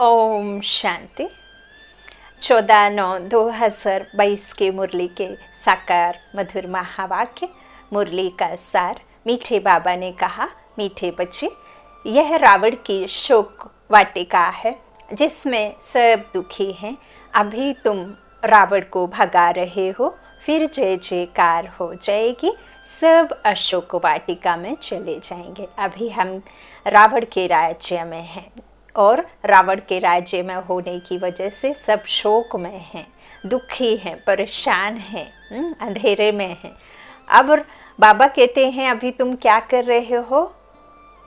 ओम शांति। 14/9/2022 के मुरली के साकार मधुर महावाक्य। मुरली का सार। मीठे बाबा ने कहा, मीठे बच्चे, यह रावण की शोक वाटिका है जिसमें सब दुखी हैं। अभी तुम रावण को भगा रहे हो, फिर जय जयकार हो जाएगी, सब अशोक वाटिका में चले जाएंगे। अभी हम रावण के राज्य में हैं और रावण के राज्य में होने की वजह से सब शोक में हैं, दुखी हैं, परेशान हैं, अंधेरे में हैं। अब बाबा कहते हैं, अभी तुम क्या कर रहे हो?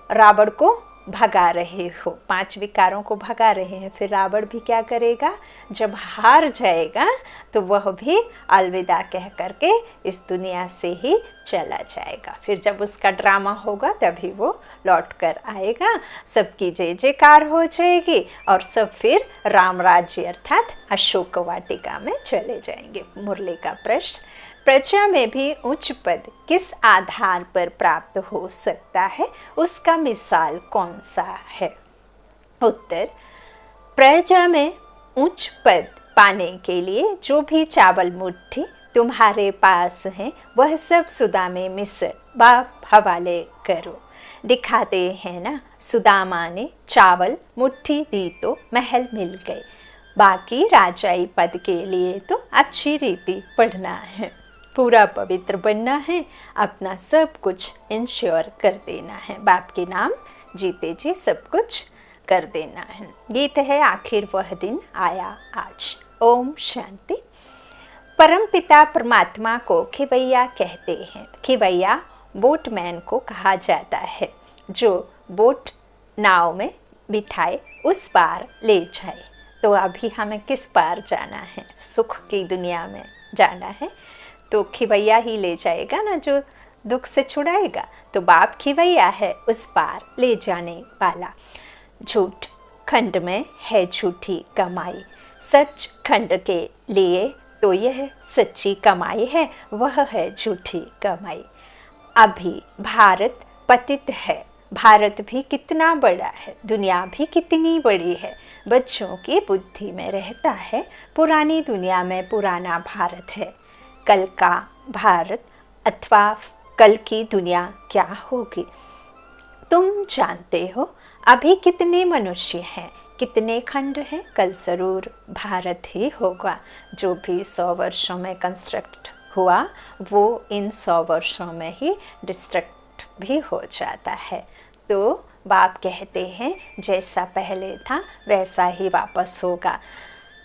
रावण को भगा रहे हो, 5 विकारों को भगा रहे हैं। फिर रावण भी क्या करेगा? जब हार जाएगा तो वह भी अलविदा कह करके इस दुनिया से ही चला जाएगा। फिर जब उसका ड्रामा होगा तभी वो लौट कर आएगा, सबकी जय जयकार हो जाएगी और सब फिर राम राज्य अर्थात अशोक वाटिका में चले जाएंगे। मुरली का प्रश्न, प्रजा में भी उच्च पद किस आधार पर प्राप्त हो सकता है? उसका मिसाल कौन सा है? उत्तर, प्रजा में उच्च पद पाने के लिए जो भी चावल मुट्ठी तुम्हारे पास है वह सब सुदामे मिस्र बाप हवाले करो। दिखाते हैं ना, सुदामा ने चावल मुट्ठी दी तो महल मिल गए। बाकी राजाई पद के लिए तो अच्छी रीति पढ़ना है, पूरा पवित्र बनना है, अपना सब कुछ इंश्योर कर देना है, बाप के नाम जीते जी सब कुछ कर देना है। गीत है, आखिर वह दिन आया आज। ओम शांति। परमपिता परमात्मा को खिवैया कहते हैं। खिवैया बोटमैन को कहा जाता है जो बोट नाव में बिठाए उस पार ले जाए। तो अभी हमें किस पार जाना है? सुख की दुनिया में जाना है तो खिवैया ही ले जाएगा ना, जो दुख से छुड़ाएगा। तो बाप खिवैया है, उस पार ले जाने वाला। झूठ खंड में है झूठी कमाई, सच खंड के लिए तो यह सच्ची कमाई है, वह है झूठी कमाई। अभी भारत पतित है, भारत भी कितना बड़ा है, दुनिया भी कितनी बड़ी है। बच्चों की बुद्धि में रहता है पुरानी दुनिया में पुराना भारत है। कल का भारत अथवा कल की दुनिया क्या होगी तुम जानते हो? अभी कितने मनुष्य हैं, कितने खंड हैं? कल जरूर भारत ही होगा। जो भी 100 वर्षों में कंस्ट्रक्ट हुआ वो इन 100 वर्षों में ही डिस्ट्रक्ट भी हो जाता है। तो बाप कहते हैं, जैसा पहले था वैसा ही वापस होगा।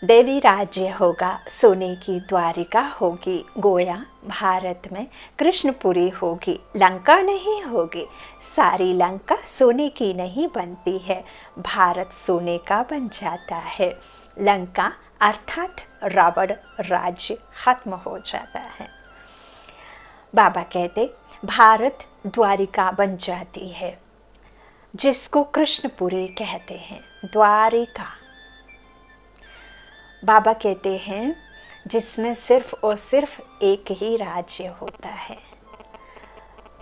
देवी राज्य होगा, सोने की द्वारिका होगी, गोया भारत में कृष्णपुरी होगी, लंका नहीं होगी। सारी लंका सोने की नहीं बनती है, भारत सोने का बन जाता है। लंका अर्थात रावण राज्य खत्म हो जाता है। बाबा कहते, भारत द्वारिका बन जाती है जिसको कृष्णपुरी कहते हैं। द्वारिका बाबा कहते हैं जिसमें सिर्फ और सिर्फ एक ही राज्य होता है।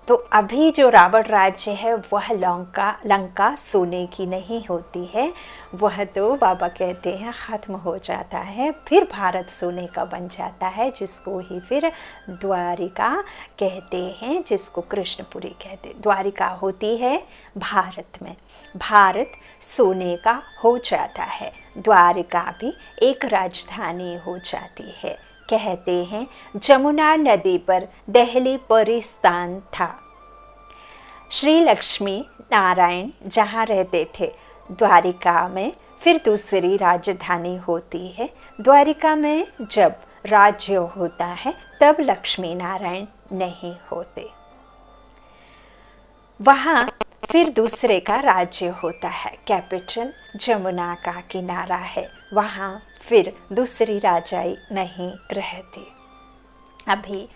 तो अभी जो रावण राज्य है वह लंका सोने की नहीं होती है, वह तो बाबा कहते हैं ख़त्म हो जाता है। फिर भारत सोने का बन जाता है जिसको ही फिर द्वारिका कहते हैं, जिसको कृष्णपुरी कहते हैं। द्वारिका होती है भारत में, भारत सोने का हो जाता है, द्वारिका भी एक राजधानी हो जाती है। कहते हैं जमुना नदी पर दहली परिस्थान था। श्री लक्ष्मी नारायण जहाँ रहते थे द्वारिका में, फिर दूसरी राजधानी होती है। द्वारिका में जब राज्य होता है तब लक्ष्मी नारायण नहीं होते, वहाँ फिर दूसरे का राज्य होता है। कैपिटल जमुना का किनारा है, वहाँ फिर दूसरी राजाई नहीं रहती। अभी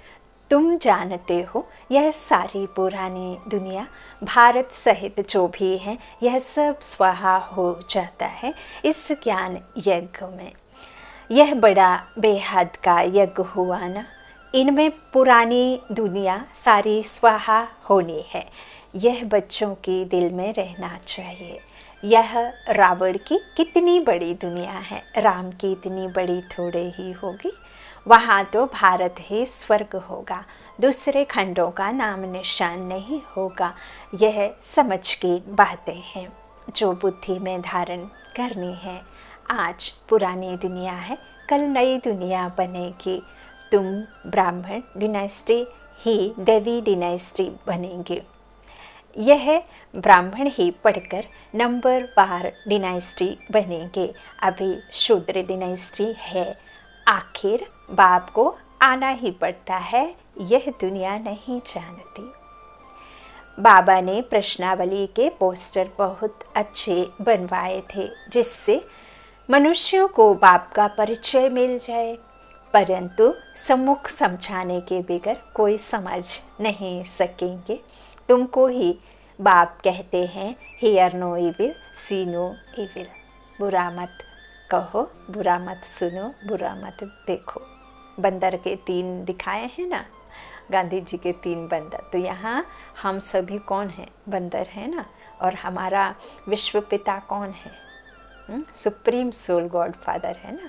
तुम जानते हो यह सारी पुरानी दुनिया भारत सहित जो भी है यह सब स्वाहा हो जाता है इस ज्ञान यज्ञ में। यह बड़ा बेहद का यज्ञ हुआ ना, इनमें पुरानी दुनिया सारी स्वाहा होनी है। यह बच्चों के दिल में रहना चाहिए। यह रावण की कितनी बड़ी दुनिया है, राम की इतनी बड़ी थोड़े ही होगी। वहाँ तो भारत ही स्वर्ग होगा, दूसरे खंडों का नाम निशान नहीं होगा। यह समझ की बातें हैं जो बुद्धि में धारण करनी है। आज पुरानी दुनिया है, कल नई दुनिया बनेगी। तुम ब्राह्मण डिनाइस्टी ही देवी डिनाइस्टी बनेंगे। यह ब्राह्मण ही पढ़कर नंबरवार डिनाइस्टी बनेंगे। अभी शूद्र डिनाइस्टी है। आखिर बाप को आना ही पड़ता है, यह दुनिया नहीं जानती। बाबा ने प्रश्नावली के पोस्टर बहुत अच्छे बनवाए थे जिससे मनुष्यों को बाप का परिचय मिल जाए, परंतु सम्मुख समझाने के बगैर कोई समझ नहीं सकेंगे। तुमको ही बाप कहते हैं hear no evil, see no evil. बुरा मत कहो, बुरा मत सुनो, बुरा मत देखो। बंदर के 3 दिखाए हैं ना, गांधी जी के 3 बंदर। तो यहाँ हम सभी कौन हैं? बंदर हैं ना। और हमारा विश्व पिता कौन है? सुप्रीम सोल गॉड फादर है ना।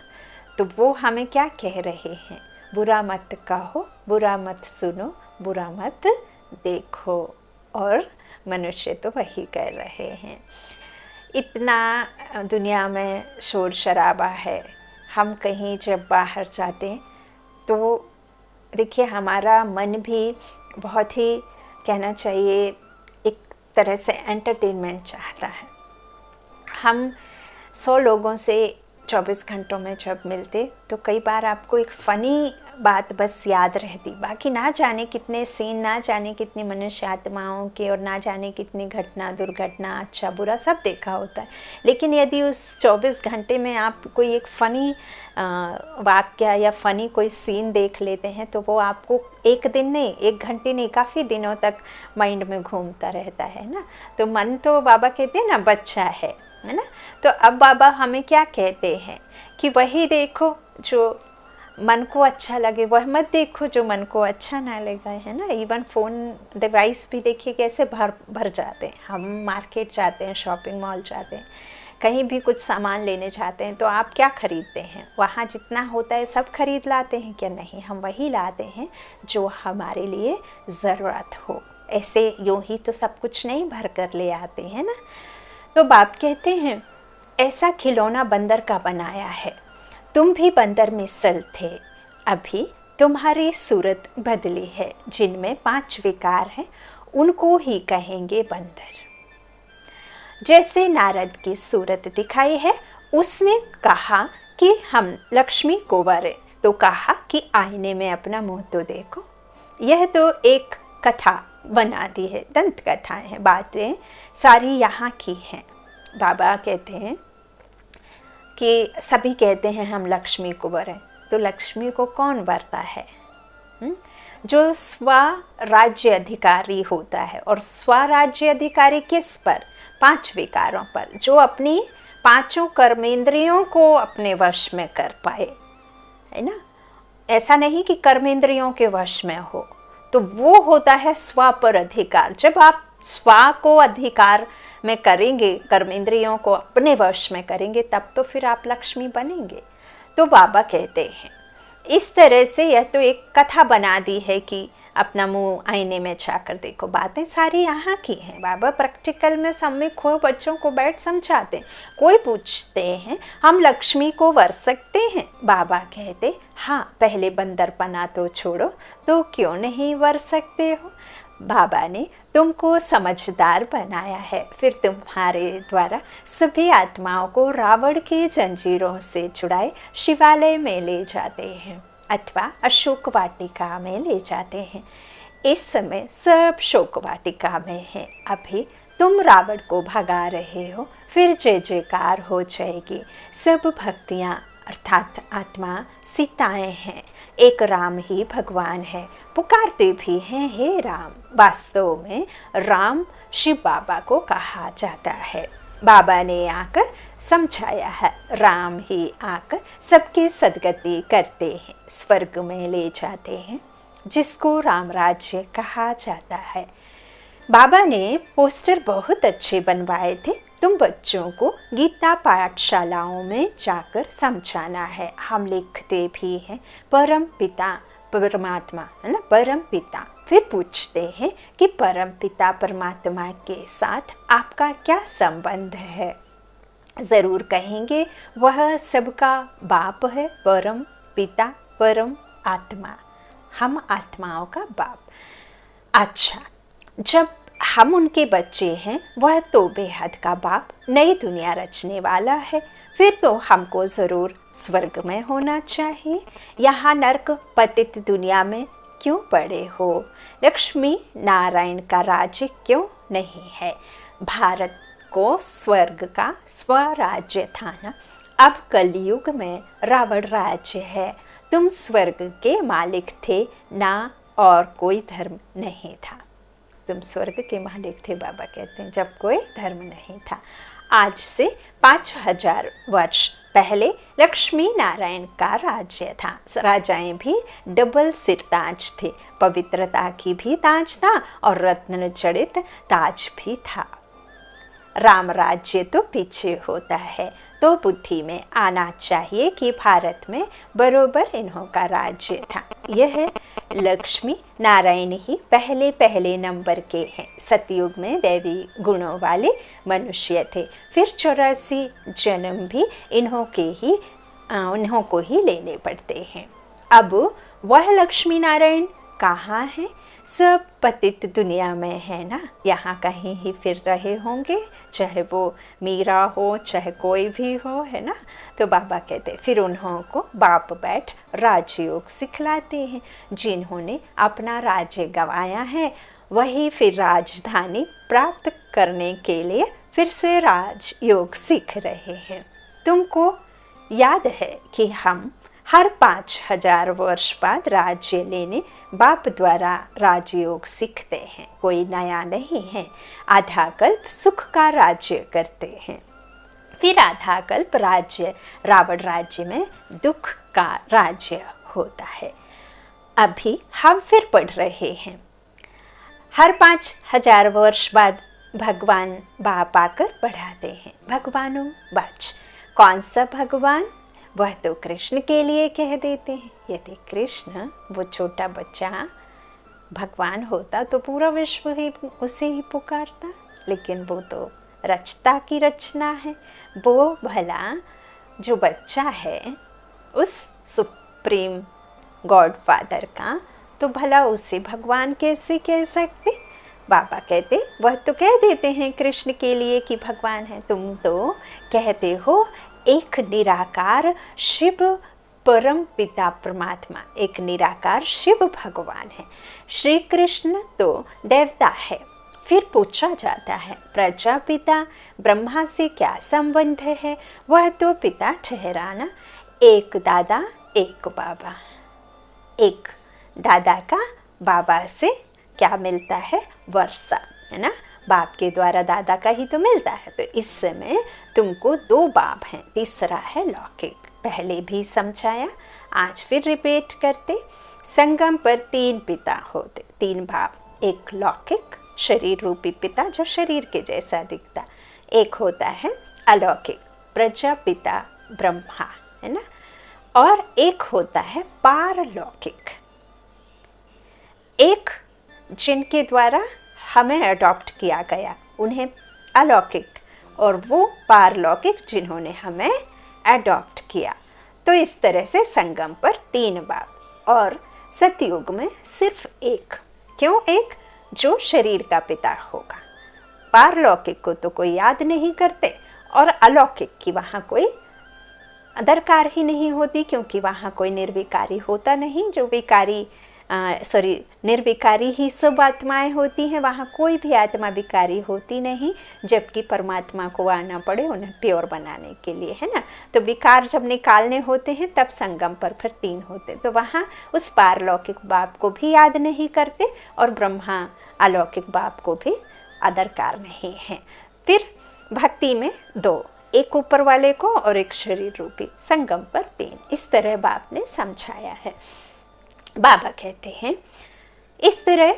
तो वो हमें क्या कह रहे हैं? बुरा मत कहो, बुरा मत सुनो, बुरा मत देखो। और मनुष्य तो वही कर रहे हैं। इतना दुनिया में शोर शराबा है। हम कहीं जब बाहर जाते हैं तो देखिए हमारा मन भी बहुत ही, कहना चाहिए, एक तरह से एंटरटेनमेंट चाहता है। हम 100 लोगों से 24 घंटों में जब मिलते तो कई बार आपको एक फ़नी बात बस याद रहती, बाकी ना जाने कितने सीन, ना जाने कितनी मनुष्य आत्माओं के, और ना जाने कितनी घटना दुर्घटना, अच्छा बुरा सब देखा होता है। लेकिन यदि उस 24 घंटे में आप कोई एक फ़नी वाक्य या फ़नी कोई सीन देख लेते हैं तो वो आपको एक दिन नहीं, 1 घंटे नहीं, काफ़ी दिनों तक माइंड में घूमता रहता है ना। तो मन तो बाबा कहते हैं ना बच्चा है ना। तो अब बाबा हमें क्या कहते हैं कि वही देखो जो मन को अच्छा लगे, वह मत देखो जो मन को अच्छा ना लगा, है ना। इवन फ़ोन डिवाइस भी देखिए कैसे भर जाते हैं। हम मार्केट जाते हैं, शॉपिंग मॉल जाते हैं, कहीं भी कुछ सामान लेने जाते हैं तो आप क्या खरीदते हैं? वहाँ जितना होता है सब खरीद लाते हैं क्या? नहीं, हम वही लाते हैं जो हमारे लिए ज़रूरत हो। ऐसे यूँ ही तो सब कुछ नहीं भर कर ले आते हैं ना। तो बाप कहते हैं ऐसा खिलौना बंदर का बनाया है, तुम भी बंदर में सल थे, अभी तुम्हारी सूरत बदली है। जिनमें 5 विकार हैं उनको ही कहेंगे बंदर। जैसे नारद की सूरत दिखाई है, उसने कहा कि हम लक्ष्मी को वरें, तो कहा कि आईने में अपना मुंह तो देखो। यह तो एक कथा बना दी है, दंत कथाएं हैं, बातें सारी यहाँ की हैं। बाबा कहते हैं कि सभी कहते हैं हम लक्ष्मी को वरें, तो लक्ष्मी को कौन वरता है? जो स्वराज्य अधिकारी होता है। और स्वराज्य अधिकारी किस पर? 5 विकारों पर, जो अपनी 5 कर्मेंद्रियों को अपने वश में कर पाए, है ना। ऐसा नहीं कि कर्मेंद्रियों के वश में हो, तो वो होता है स्व पर अधिकार। जब आप स्व को अधिकार में करेंगे, कर्मेंद्रियों को अपने वश में करेंगे, तब तो फिर आप लक्ष्मी बनेंगे। तो बाबा कहते हैं इस तरह से यह तो एक कथा बना दी है कि अपना मुंह आईने में झाकर देखो। बातें सारी यहाँ की हैं। बाबा प्रैक्टिकल में सम्यक हो बच्चों को बैठ समझाते हैं। कोई पूछते हैं हम लक्ष्मी को वर सकते हैं? बाबा कहते हाँ, पहले बंदरपना तो छोड़ो, तो क्यों नहीं वर सकते हो। बाबा ने तुमको समझदार बनाया है, फिर तुम्हारे द्वारा सभी आत्माओं को रावण की जंजीरों से छुड़ाए शिवालय में ले जाते हैं अथवा अशोक वाटिका में ले जाते हैं। इस समय सब शोक वाटिका में है। अभी तुम रावण को भगा रहे हो, फिर जय जयकार हो जाएगी। सब भक्तियाँ अर्थात आत्मा सीताएं हैं, एक राम ही भगवान है, पुकारते भी हैं हे राम। वास्तव में राम शिव बाबा को कहा जाता है। बाबा ने आकर समझाया है, राम ही आकर सबकी सदगति करते हैं, स्वर्ग में ले जाते हैं, जिसको राम राज्य कहा जाता है। बाबा ने पोस्टर बहुत अच्छे बनवाए थे। तुम बच्चों को गीता पाठशालाओं में जाकर समझाना है। हम लिखते भी हैं परम पिता परमात्मा, है ना, परम पिता। फिर पूछते हैं कि परम पिता परमात्मा के साथ आपका क्या संबंध है। ज़रूर कहेंगे वह सबका बाप है, परम पिता परम आत्मा, हम आत्माओं का बाप। अच्छा, जब हम उनके बच्चे हैं, वह तो बेहद का बाप नई दुनिया रचने वाला है, फिर तो हमको ज़रूर स्वर्ग में होना चाहिए। यहाँ नर्क पतित दुनिया में क्यों पड़े हो? लक्ष्मी नारायण का राज्य क्यों नहीं है? भारत को स्वर्ग का स्वराज्य था ना, अब कलयुग में रावण राज्य है। तुम स्वर्ग के मालिक थे ना, और कोई धर्म नहीं था। तुम स्वर्ग के मालिक थे, बाबा कहते हैं, जब कोई धर्म नहीं था। आज से 5000 वर्ष पहले लक्ष्मी नारायण का राज्य था। राजाएं भी डबल सिर ताज थे, पवित्रता की भी ताज था और रत्न जड़ित ताज भी था। राम राज्य तो पीछे होता है, तो बुद्धि में आना चाहिए कि भारत में बरोबर इन्हों का राज्य था। यह लक्ष्मी नारायण ही पहले नंबर के हैं। सतयुग में दैवी गुणों वाले मनुष्य थे, फिर 84 जन्म भी इन्हों को ही लेने पड़ते हैं। अब वह लक्ष्मी नारायण कहाँ हैं? सब पतित दुनिया में है ना, यहाँ कहीं ही फिर रहे होंगे, चाहे वो मीरा हो चाहे कोई भी हो, है ना। तो बाबा कहते फिर उन्हों को बाप बैठ राजयोग सिखलाते हैं। जिन्होंने अपना राज्य गंवाया है, वही फिर राजधानी प्राप्त करने के लिए फिर से राजयोग सीख रहे हैं। तुमको याद है कि हम हर 5000 वर्ष बाद राज्य लेने बाप द्वारा राजयोग सीखते हैं। कोई नया नहीं है। आधा कल्प सुख का राज्य करते हैं, फिर आधा कल्प राज्य रावण राज्य में दुख का राज्य होता है। अभी हम फिर पढ़ रहे हैं, हर 5000 वर्ष बाद भगवान बाप आकर बढ़ाते हैं। भगवानों बाच, कौन सा भगवान? वह तो कृष्ण के लिए कह देते हैं। यदि कृष्ण वो छोटा बच्चा भगवान होता तो पूरा विश्व ही उसे ही पुकारता, लेकिन वो तो रचता की रचना है। वो भला जो बच्चा है उस सुप्रीम गॉड फादर का, तो भला उसे भगवान कैसे कह सकते? बाबा कहते वह तो कह देते हैं कृष्ण के लिए कि भगवान है। तुम तो कहते हो एक निराकार शिव परम पिता परमात्मा, एक निराकार शिव भगवान है। श्री कृष्ण तो देवता है। फिर पूछा जाता है प्रजापिता ब्रह्मा से क्या संबंध है? वह तो पिता ठहराना, एक दादा एक बाबा। एक दादा का बाबा से क्या मिलता है? वर्षा, है ना। बाप के द्वारा दादा का ही तो मिलता है। तो इस समय तुमको 2 बाप हैं, तीसरा है लौकिक। पहले भी समझाया, आज फिर रिपीट करते। संगम पर 3 पिता होते, 3 बाप। एक लौकिक शरीर रूपी पिता जो शरीर के जैसा दिखता, एक होता है अलौकिक प्रजापिता ब्रह्मा, है ना, और एक होता है पारलौकिक, एक जिनके द्वारा हमें अडॉप्ट किया गया, उन्हें अलौकिक, और वो पारलौकिक जिन्होंने हमें अडॉप्ट किया। तो इस तरह से संगम पर 3 बाप, और सतयुग में सिर्फ एक। क्यों एक? जो शरीर का पिता होगा। पारलौकिक को तो कोई याद नहीं करते, और अलौकिक की वहाँ कोई दरकार ही नहीं होती, क्योंकि वहाँ कोई निर्विकारी होता नहीं। जो विकारी निर्विकारी ही सब आत्माएं होती हैं, वहाँ कोई भी आत्मा विकारी होती नहीं। जबकि परमात्मा को आना पड़े उन्हें प्योर बनाने के लिए, है ना। तो विकार जब निकालने होते हैं तब संगम पर फिर 3 होते। तो वहाँ उस पारलौकिक बाप को भी याद नहीं करते, और ब्रह्मा अलौकिक बाप को भी अदरकार नहीं है। फिर भक्ति में 2, एक ऊपर वाले को और एक शरीर रूपी, संगम पर 3। इस तरह बाप ने समझाया है। बाबा कहते हैं इस तरह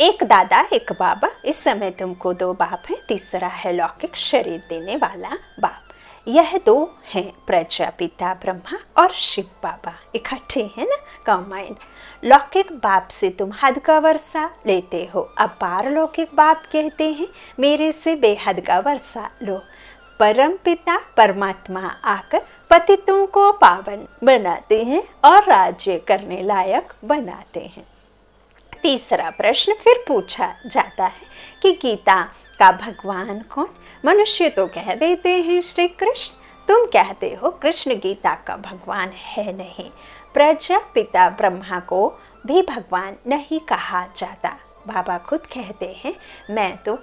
एक दादा एक बाबा, इस समय तुमको 2 बाप हैं, तीसरा है लौकिक शरीर देने वाला बाप। यह 2 हैं प्रजापिता ब्रह्मा और शिव बाबा, इकट्ठे हैं ना, कंबाइंड। लौकिक बाप से तुम हद का वर्षा लेते हो, अब पारलौकिक बाप कहते हैं मेरे से बेहद का वर्षा लो। परम पिता परमात्मा आकर पतितों को पावन बनाते हैं और राज्य करने लायक बनाते हैं। तीसरा प्रश्न फिर पूछा जाता है कि गीता का भगवान कौन? मनुष्य तो कह देते हैं श्री कृष्ण, तुम कहते हो कृष्ण गीता का भगवान है नहीं। प्रजापिता ब्रह्मा को भी भगवान नहीं कहा जाता। बाबा खुद कहते हैं मैं तो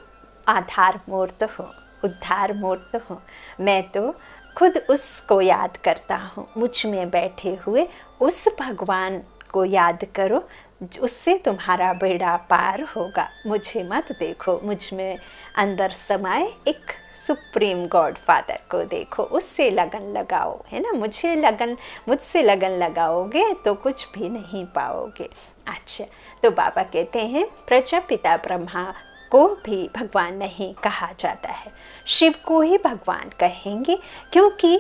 आधार मूर्त हूँ, उद्धार मूर्त हूँ, मैं तो खुद उसको याद करता हूँ। मुझ में बैठे हुए उस भगवान को याद करो, उससे तुम्हारा बेड़ा पार होगा। मुझे मत देखो, मुझ में अंदर समाये एक सुप्रीम गॉड फादर को देखो, उससे लगन लगाओ, है ना। मुझसे लगन लगाओगे तो कुछ भी नहीं पाओगे। अच्छा, तो बाबा कहते हैं प्रजापिता ब्रह्मा को भी भगवान नहीं कहा जाता है, शिव को ही भगवान कहेंगे क्योंकि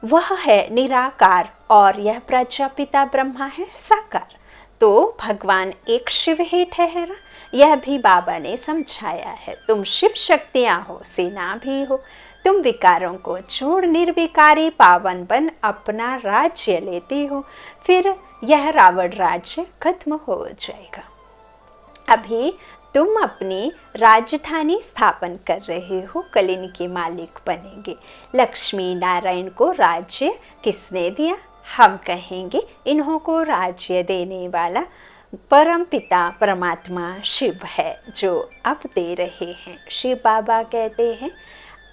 वह है निराकार और यह प्रजापिता ब्रह्मा है साकार। तो भगवान एक शिव ही ठहरा, यह भी बाबा ने समझाया है। तुम शिव शक्तियाँ हो, सेना भी हो, तुम विकारों को छोड़ निर्विकारी पावन बन अपना राज्य लेते हो, फिर यह रावण राज्य खत्म हो जाएगा। अभी तुम अपनी राजधानी स्थापन कर रहे हो, कल इनके मालिक बनेंगे। लक्ष्मी नारायण को राज्य किसने दिया? हम कहेंगे इन्हों को राज्य देने वाला परम पिता परमात्मा शिव है जो अब दे रहे हैं। शिव बाबा कहते हैं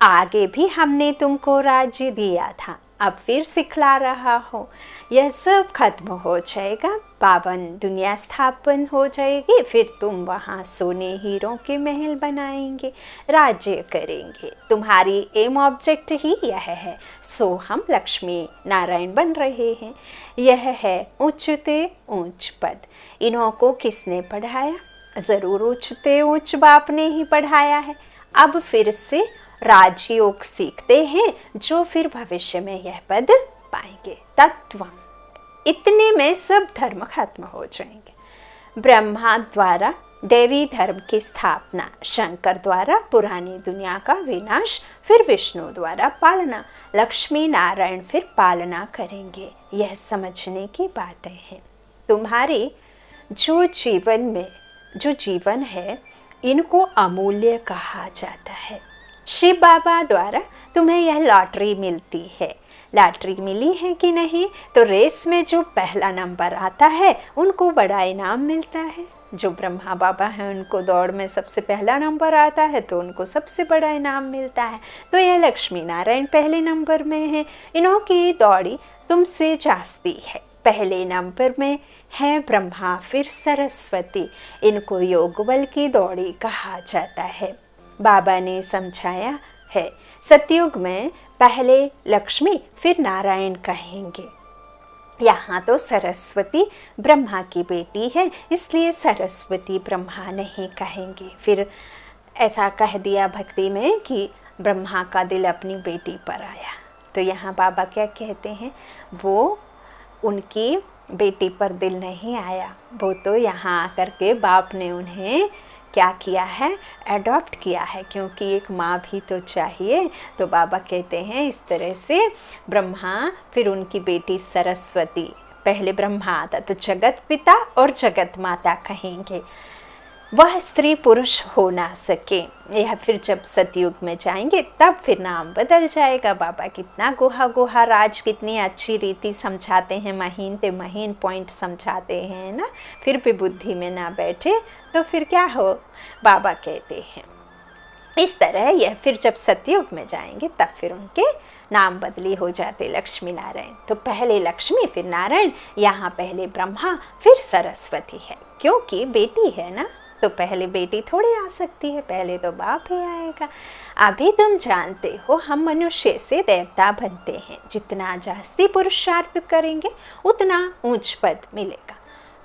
आगे भी हमने तुमको राज्य दिया था, अब फिर सिखला रहा हो। यह सब खत्म हो जाएगा, पावन दुनिया स्थापन हो जाएगी, फिर तुम वहाँ सोने हीरों के महल बनाएंगे, राज्य करेंगे। तुम्हारी एम ऑब्जेक्ट ही यह है, सो हम लक्ष्मी नारायण बन रहे हैं। यह है ऊंचते ऊंच पद। इन्हों को किसने पढ़ाया? ज़रूर ऊंचते ऊंच बाप ने ही पढ़ाया है। अब फिर से राजयोग सीखते हैं जो फिर भविष्य में यह पद पाएंगे। तत्व इतने में सब धर्म खत्म हो जाएंगे। ब्रह्मा द्वारा देवी धर्म की स्थापना, शंकर द्वारा पुरानी दुनिया का विनाश, फिर विष्णु द्वारा पालना, लक्ष्मी नारायण फिर पालना करेंगे। यह समझने की बातें हैं। तुम्हारी जो जीवन है इनको अमूल्य कहा जाता है। शिव बाबा द्वारा तुम्हें यह लॉटरी मिलती है। लॉटरी मिली है कि नहीं? तो रेस में जो पहला नंबर आता है उनको बड़ा इनाम मिलता है। जो ब्रह्मा बाबा हैं उनको दौड़ में सबसे पहला नंबर आता है तो उनको सबसे बड़ा इनाम मिलता है। तो यह लक्ष्मी नारायण पहले नंबर में है। इन्हों की दौड़ी तुमसे जास्ती है। पहले नंबर में है ब्रह्मा, फिर सरस्वती। इनको योग बल की दौड़ी कहा जाता है। बाबा ने समझाया है सतयुग में पहले लक्ष्मी फिर नारायण कहेंगे। यहाँ तो सरस्वती ब्रह्मा की बेटी है, इसलिए सरस्वती ब्रह्मा नहीं कहेंगे। फिर ऐसा कह दिया भक्ति में कि ब्रह्मा का दिल अपनी बेटी पर आया। तो यहाँ बाबा क्या कहते हैं, वो उनकी बेटी पर दिल नहीं आया, वो तो यहाँ आकर के बाप ने उन्हें क्या किया है, अडॉप्ट किया है, क्योंकि एक माँ भी तो चाहिए। तो बाबा कहते हैं इस तरह से ब्रह्मा फिर उनकी बेटी सरस्वती, पहले ब्रह्मा आता तो जगत पिता और जगत माता कहेंगे। वह स्त्री पुरुष हो ना सके, यह फिर जब सतयुग में जाएंगे तब फिर नाम बदल जाएगा। बाबा कितना गोहा राज, कितनी अच्छी रीति समझाते हैं, महीन ते महीन पॉइंट समझाते हैं ना। फिर भी बुद्धि में ना बैठे तो फिर क्या हो, बाबा कहते हैं इस तरह। यह फिर जब सतयुग में जाएंगे तब फिर उनके नाम बदली हो जाते लक्ष्मी नारायण। तो पहले लक्ष्मी फिर नारायण, यहाँ पहले ब्रह्मा फिर सरस्वती है, क्योंकि बेटी है ना, तो पहले बेटी थोड़ी आ सकती है, पहले तो बाप ही आएगा। अभी तुम जानते हो हम मनुष्य से देवता बनते हैं, जितना जास्ती पुरुषार्थ करेंगे उतना ऊंच पद मिलेगा।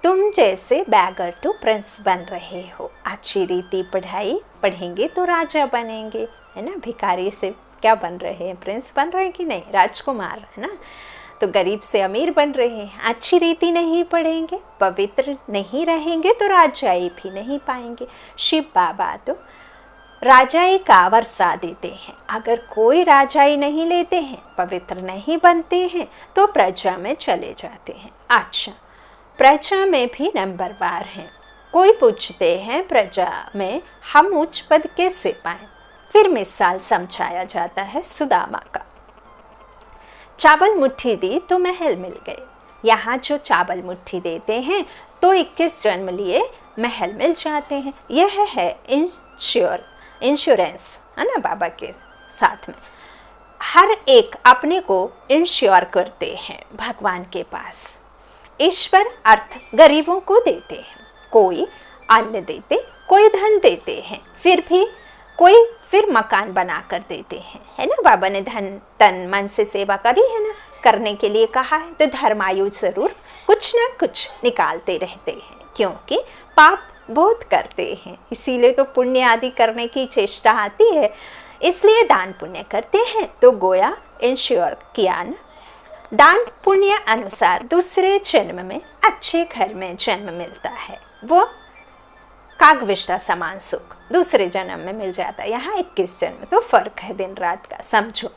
तुम जैसे बैगर टू प्रिंस बन रहे हो। अच्छी रीति पढ़ाई पढ़ेंगे तो राजा बनेंगे, है ना। भिखारी से क्या बन रहे हैं, प्रिंस बन रहे हैं कि नहीं, राजकुमार, है ना। तो गरीब से अमीर बन रहे हैं। अच्छी रीति नहीं पढ़ेंगे, पवित्र नहीं रहेंगे तो राजाई भी नहीं पाएंगे। शिव बाबा तो राजाई का वर्षा देते हैं। अगर कोई राजाई नहीं लेते हैं, पवित्र नहीं बनते हैं, तो प्रजा में चले जाते हैं। अच्छा, प्रजा में भी नंबरवार हैं। कोई पूछते हैं प्रजा में हम उच्च पद कैसे पाएं। फिर मिसाल समझाया जाता है सुदामा का। चावल मुट्ठी दी तो महल मिल गए। यहाँ जो चावल मुट्ठी देते हैं तो 21 जन्म लिए महल मिल जाते हैं। यह है इंश्योरेंस, है ना, बाबा के साथ में। हर एक अपने को इंश्योर करते हैं भगवान के पास। ईश्वर अर्थ गरीबों को देते हैं। कोई अन्न देते, कोई धन देते हैं, कोई फिर मकान बना कर देते हैं, है ना। बाबा ने धन तन मन से सेवा करी है ना, करने के लिए कहा है, तो धर्मायु जरूर कुछ ना कुछ निकालते रहते हैं, क्योंकि पाप बहुत करते हैं, इसीलिए तो पुण्य आदि करने की चेष्टा आती है। इसलिए दान पुण्य करते हैं। तो गोया इंश्योर किया ना, दान पुण्य अनुसार दूसरे जन्म में अच्छे घर में जन्म मिलता है। वो कागविष्टा समान सुख दूसरे जन्म में मिल जाता है। यहाँ 21 जन्म तो फर्क है दिन रात का। समझो,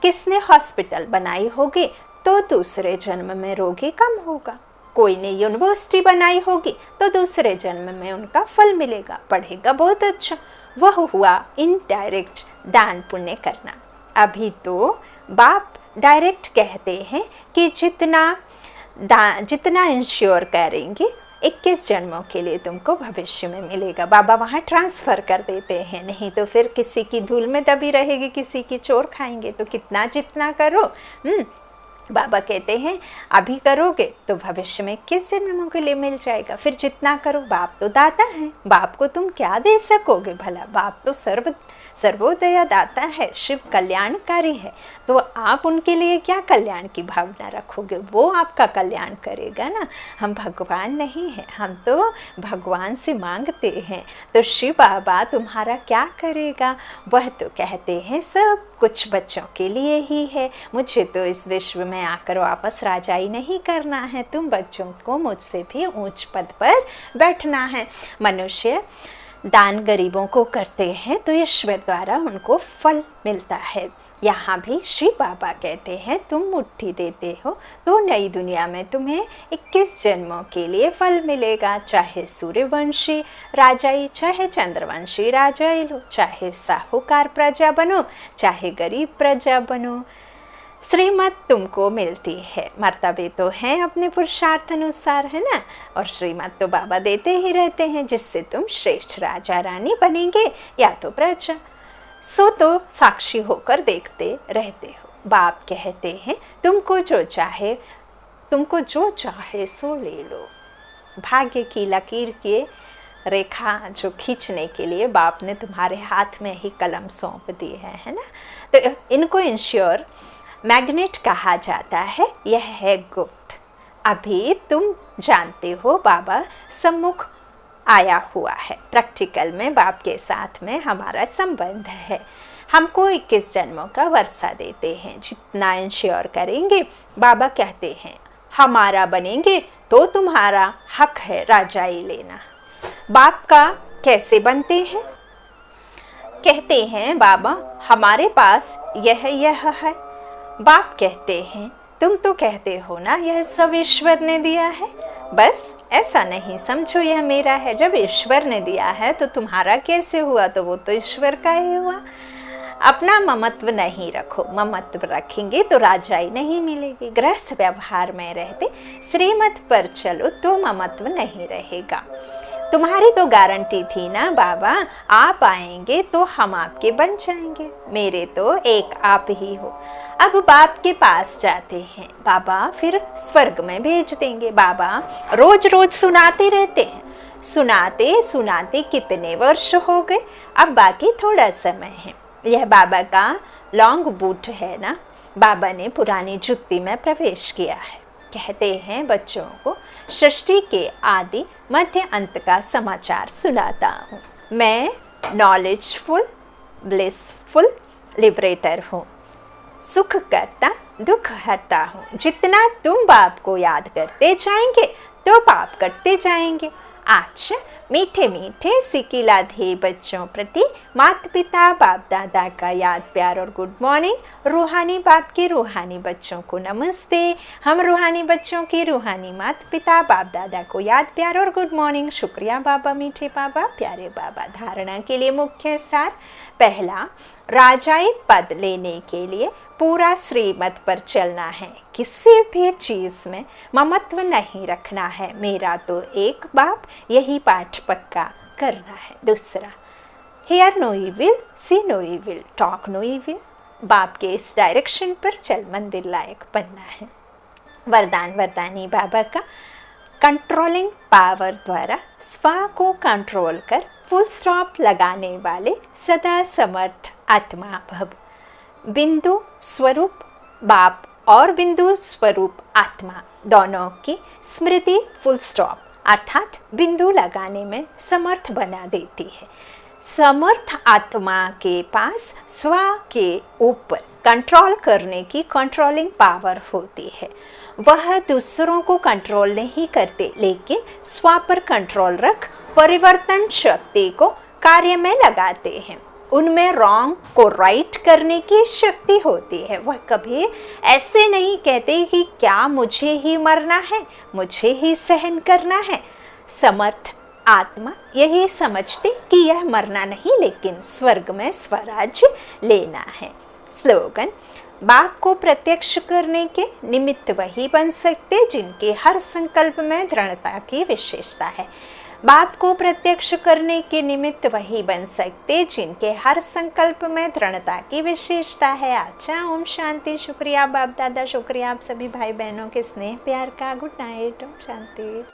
किसने हॉस्पिटल बनाई होगी तो दूसरे जन्म में रोगी कम होगा। कोई ने यूनिवर्सिटी बनाई होगी तो दूसरे जन्म में उनका फल मिलेगा, पढ़ेगा बहुत अच्छा। वह हुआ इनडायरेक्ट दान पुण्य करना। अभी तो बाप डायरेक्ट कहते हैं कि जितना इंश्योर करेंगे 21 जन्मों के लिए तुमको भविष्य में मिलेगा। बाबा वहाँ ट्रांसफ़र कर देते हैं, नहीं तो फिर किसी की धूल में दबी रहेगी, किसी की चोर खाएंगे। तो कितना जितना करो, बाबा कहते हैं अभी करोगे तो भविष्य में 21 जन्मों के लिए मिल जाएगा। फिर जितना करो, बाप तो दाता है, बाप को तुम क्या दे सकोगे भला। बाप तो सर्वोदय दाता है, शिव कल्याणकारी है। तो आप उनके लिए क्या कल्याण की भावना रखोगे, वो आपका कल्याण करेगा ना। हम भगवान नहीं हैं, हम तो भगवान से मांगते हैं। तो शिव बाबा तुम्हारा क्या करेगा। वह तो कहते हैं सब कुछ बच्चों के लिए ही है, मुझे तो इस विश्व में आकर वापस राजाई नहीं करना है। तुम बच्चों को मुझसे भी ऊंच पद पर बैठना है। मनुष्य दान गरीबों को करते हैं तो ईश्वर द्वारा उनको फल मिलता है। यहाँ भी श्री बाबा कहते हैं तुम मुट्ठी देते हो तो नई दुनिया में तुम्हें 21 जन्मों के लिए फल मिलेगा। चाहे सूर्यवंशी राजाई, चाहे चंद्रवंशी राजाई लो, चाहे साहूकार प्रजा बनो, चाहे गरीब प्रजा बनो, श्रीमत तुमको मिलती है। मर्तबे तो हैं अपने पुरुषार्थ अनुसार, है ना। और श्रीमत तो बाबा देते ही रहते हैं, जिससे तुम श्रेष्ठ राजा रानी बनेंगे या तो प्रजा। सो तो साक्षी होकर देखते रहते हो। बाप कहते हैं तुमको जो चाहे सो ले लो। भाग्य की लकीर के रेखा जो खींचने के लिए बाप ने तुम्हारे हाथ में ही कलम सौंप दी है ना। तो इनको इंश्योर मैग्नेट कहा जाता है। यह है गुप्त। अभी तुम जानते हो बाबा सम्मुख आया हुआ है। प्रैक्टिकल में बाप के साथ में हमारा संबंध है। हमको 21 जन्मों का वर्षा देते हैं। जितना इंश्योर करेंगे, बाबा कहते हैं हमारा बनेंगे तो तुम्हारा हक है राजाई लेना। बाप का कैसे बनते हैं, कहते हैं बाबा हमारे पास यह है। बाप कहते हैं तुम तो कहते हो ना यह सब ईश्वर ने दिया है। बस ऐसा नहीं समझो यह मेरा है। जब ईश्वर ने दिया है तो तुम्हारा कैसे हुआ, तो वो तो ईश्वर का ही हुआ। अपना ममत्व नहीं रखो। ममत्व रखेंगे तो राजाई नहीं मिलेगी। गृहस्थ व्यवहार में रहते श्रीमत पर चलो तो ममत्व नहीं रहेगा। तुम्हारी तो गारंटी थी ना बाबा, आप आएंगे तो हम आपके बन जाएंगे। मेरे तो एक आप ही हो। अब बाप के पास जाते हैं, बाबा फिर स्वर्ग में भेज देंगे। बाबा रोज रोज सुनाते रहते हैं। सुनाते सुनाते कितने वर्ष हो गए, अब बाकी थोड़ा समय है। यह बाबा का लॉन्ग बूट है ना। बाबा ने पुरानी जुत्ती में प्रवेश किया है। कहते हैं बच्चों को सृष्टि के आदि मध्य अंत का समाचार सुनाता हूँ। मैं नॉलेजफुल, ब्लिसफुल लिबरेटर हूँ, सुख करता दुख हरता हूँ। जितना तुम बाप को याद करते जाएंगे तो पाप करते जाएंगे। आज मीठे मीठे सिकिलाधे बच्चों प्रति माता पिता बाप दादा का याद प्यार और गुड मॉर्निंग। रूहानी बाप के रूहानी बच्चों को नमस्ते। हम रूहानी बच्चों के रूहानी माता पिता बाप दादा को याद प्यार और गुड मॉर्निंग। शुक्रिया बाबा, मीठे बाबा, प्यारे बाबा। धारणा के लिए मुख्य सार। पहला, राजाई पद लेने के लिए पूरा श्रीमत पर चलना है। किसी भी चीज़ में ममत्व नहीं रखना है। मेरा तो एक बाप, यही पाठ पक्का करना है। दूसरा, hear no evil, see no evil, talk no evil. बाप के इस डायरेक्शन पर चल मंदिर लायक बनना है। वरदान वरदानी बाबा का कंट्रोलिंग पावर द्वारा स्व को कंट्रोल कर फुल स्टॉप लगाने वाले सदा समर्थ आत्मा भव। बिंदु स्वरूप बाप और बिंदु स्वरूप आत्मा दोनों की स्मृति फुल स्टॉप अर्थात बिंदु लगाने में समर्थ बना देती है। समर्थ आत्मा के पास स्व के ऊपर कंट्रोल करने की कंट्रोलिंग पावर होती है। वह दूसरों को कंट्रोल नहीं करते, लेकिन स्व पर कंट्रोल रख परिवर्तन शक्ति को कार्य में लगाते हैं। उनमें रॉन्ग को राइट करने की शक्ति होती है। वह कभी ऐसे नहीं कहते कि क्या मुझे ही मरना है, मुझे ही सहन करना है। समर्थ आत्मा यही समझती कि यह मरना नहीं, लेकिन स्वर्ग में स्वराज्य लेना है। स्लोगन, बाप को प्रत्यक्ष करने के निमित्त वही बन सकते जिनके हर संकल्प में दृढ़ता की विशेषता है। बाप को प्रत्यक्ष करने के निमित्त वही बन सकते जिनके हर संकल्प में दृढ़ता की विशेषता है। अच्छा, ओम शांति। शुक्रिया बाप दादा, शुक्रिया आप सभी भाई बहनों के स्नेह प्यार का। Good night, Om Shanti.